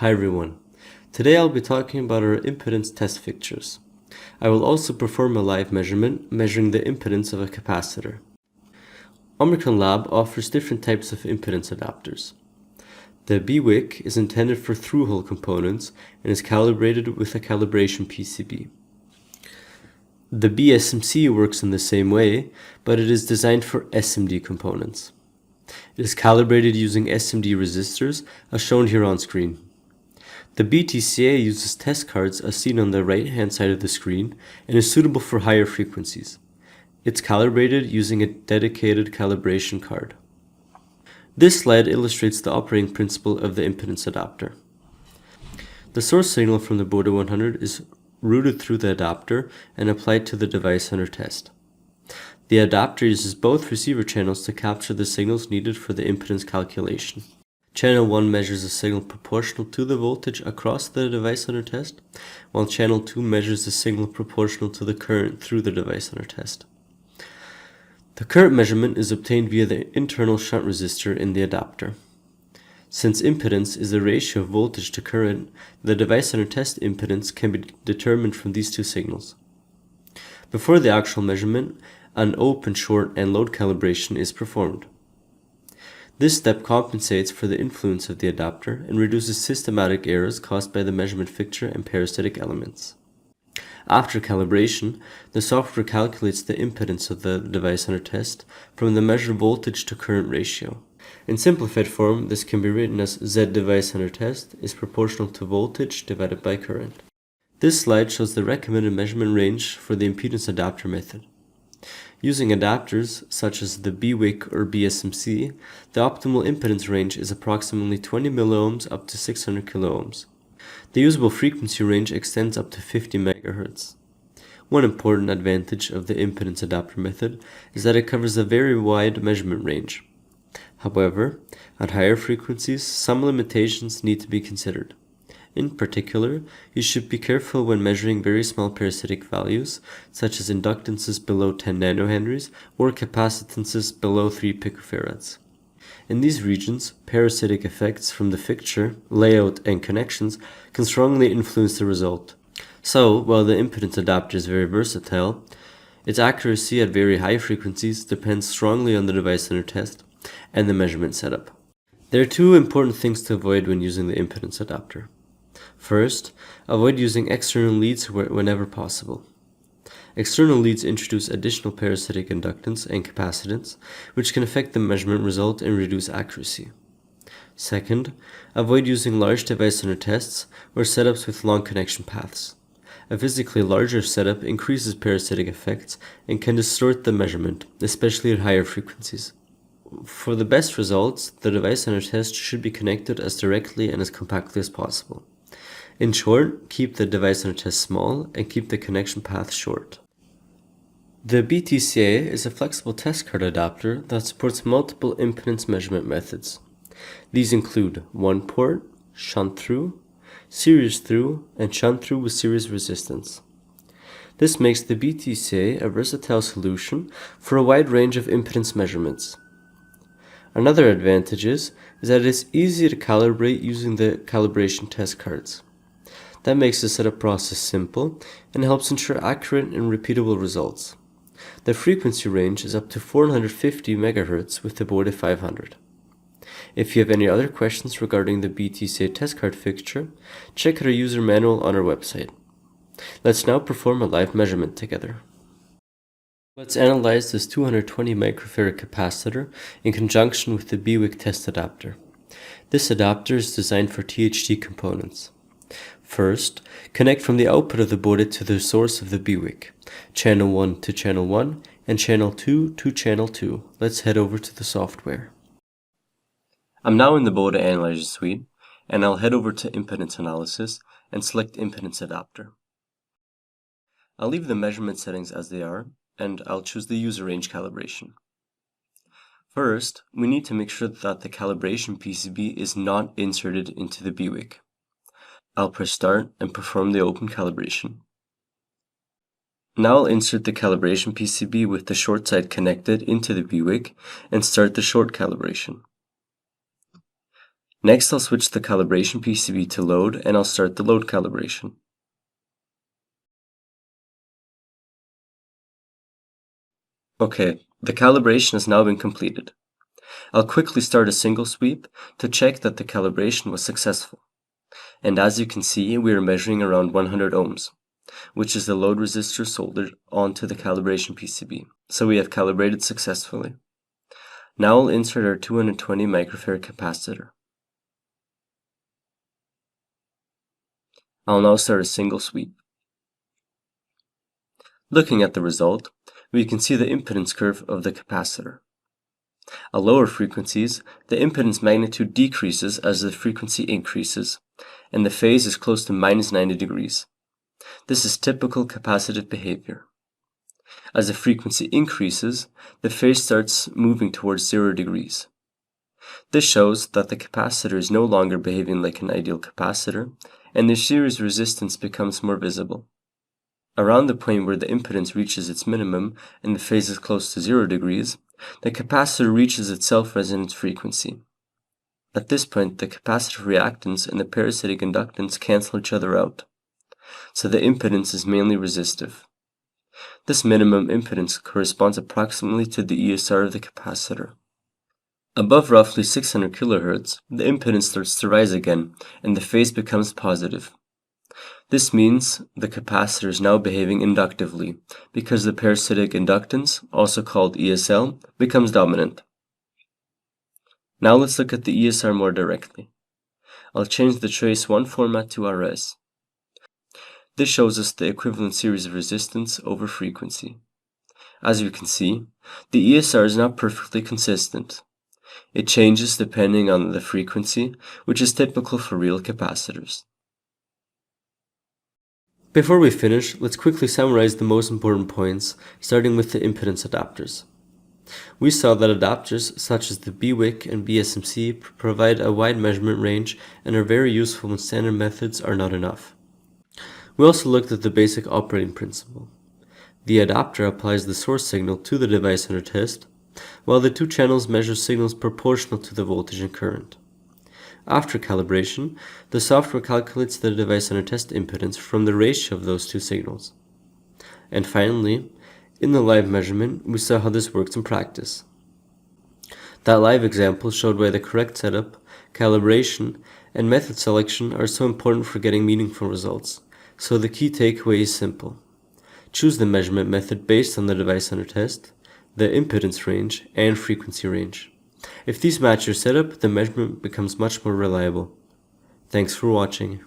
Hi everyone. Today I'll be talking about our impedance test fixtures. I will also perform a live measurement measuring the impedance of a capacitor. OMICRON Lab offers different types of impedance adapters. The B-WIC is intended for through-hole components and is calibrated with a calibration PCB. The B-SMC works in the same way, but it is designed for SMD components. It is calibrated using SMD resistors as shown here on screen. The B-TCA uses test cards as seen on the right-hand side of the screen and is suitable for higher frequencies. It's calibrated using a dedicated calibration card. This slide illustrates the operating principle of the impedance adapter. The source signal from the Bode 100 is routed through the adapter and applied to the device under test. The adapter uses both receiver channels to capture the signals needed for the impedance calculation. Channel 1 measures a signal proportional to the voltage across the device under test, while Channel 2 measures a signal proportional to the current through the device under test. The current measurement is obtained via the internal shunt resistor in the adapter. Since impedance is the ratio of voltage to current, the device under test impedance can be determined from these two signals. Before the actual measurement, an open, short, and load calibration is performed. This step compensates for the influence of the adapter and reduces systematic errors caused by the measurement fixture and parasitic elements. After calibration, the software calculates the impedance of the device under test from the measured voltage to current ratio. In simplified form, this can be written as Z device under test is proportional to voltage divided by current. This slide shows the recommended measurement range for the impedance adapter method. Using adapters such as the B-WIC or B-SMC, the optimal impedance range is approximately 20 milliohms up to 600 kiloohms. The usable frequency range extends up to 50 MHz. One important advantage of the impedance adapter method is that it covers a very wide measurement range. However, at higher frequencies, some limitations need to be considered. In particular, you should be careful when measuring very small parasitic values, such as inductances below 10 nanohenries or capacitances below 3 picofarads. In these regions, parasitic effects from the fixture, layout, and connections can strongly influence the result. So, while the impedance adapter is very versatile, its accuracy at very high frequencies depends strongly on the device under test and the measurement setup. There are two important things to avoid when using the impedance adapter. First, avoid using external leads whenever possible. External leads introduce additional parasitic inductance and capacitance, which can affect the measurement result and reduce accuracy. Second, avoid using large device under tests or setups with long connection paths. A physically larger setup increases parasitic effects and can distort the measurement, especially at higher frequencies. For the best results, the device under test should be connected as directly and as compactly as possible. In short, keep the device under test small and keep the connection path short. The B-TCA is a flexible test card adapter that supports multiple impedance measurement methods. These include one-port, shunt-through, series-through, and shunt-through with series resistance. This makes the B-TCA a versatile solution for a wide range of impedance measurements. Another advantage is that it is easy to calibrate using the calibration test cards. That makes the setup process simple and helps ensure accurate and repeatable results. The frequency range is up to 450 MHz with the Bode 500. If you have any other questions regarding the B-TCA test card fixture, check out our user manual on our website. Let's now perform a live measurement together. Let's analyze this 220 microfarad capacitor in conjunction with the B-WIC test adapter. This adapter is designed for THD components. First, connect from the output of the Bode to the source of the B-WIC, channel 1 to channel 1 and channel 2 to channel 2. Let's head over to the software. I'm now in the Bode Analyzers suite, and I'll head over to Impedance Analysis and select Impedance Adapter. I'll leave the measurement settings as they are, and I'll choose the user range calibration. First, we need to make sure that the calibration PCB is not inserted into the B-WIC. I'll press Start and perform the open calibration. Now I'll insert the calibration PCB with the short side connected into the B-WIC and start the short calibration. Next, I'll switch the calibration PCB to load and I'll start the load calibration. Okay, the calibration has now been completed. I'll quickly start a single sweep to check that the calibration was successful. And as you can see, we are measuring around 100 ohms, which is the load resistor soldered onto the calibration PCB. So we have calibrated successfully. Now I'll insert our 220 microfarad capacitor. I'll now start a single sweep. Looking at the result, we can see the impedance curve of the capacitor. At lower frequencies, the impedance magnitude decreases as the frequency increases, and the phase is close to -90 degrees. This is typical capacitive behavior. As the frequency increases, the phase starts moving towards 0 degrees. This shows that the capacitor is no longer behaving like an ideal capacitor, and the series resistance becomes more visible. Around the point where the impedance reaches its minimum and the phase is close to 0 degrees, the capacitor reaches its self-resonance frequency. At this point, the capacitive reactance and the parasitic inductance cancel each other out, so the impedance is mainly resistive. This minimum impedance corresponds approximately to the ESR of the capacitor. Above roughly 600 kHz, the impedance starts to rise again, and the phase becomes positive. This means the capacitor is now behaving inductively, because the parasitic inductance, also called ESL, becomes dominant. Now let's look at the ESR more directly. I'll change the trace 1 format to RS. This shows us the equivalent series of resistance over frequency. As you can see, the ESR is not perfectly consistent. It changes depending on the frequency, which is typical for real capacitors. Before we finish, let's quickly summarize the most important points, starting with the impedance adapters. We saw that adapters such as the B-WIC and B-SMC provide a wide measurement range and are very useful when standard methods are not enough. We also looked at the basic operating principle. The adapter applies the source signal to the device under test, while the two channels measure signals proportional to the voltage and current. After calibration, the software calculates the device under test impedance from the ratio of those two signals. And finally, in the live measurement, we saw how this works in practice. That live example showed why the correct setup, calibration, and method selection are so important for getting meaningful results. So the key takeaway is simple. Choose the measurement method based on the device under test, the impedance range, and frequency range. If these match your setup, the measurement becomes much more reliable. Thanks for watching.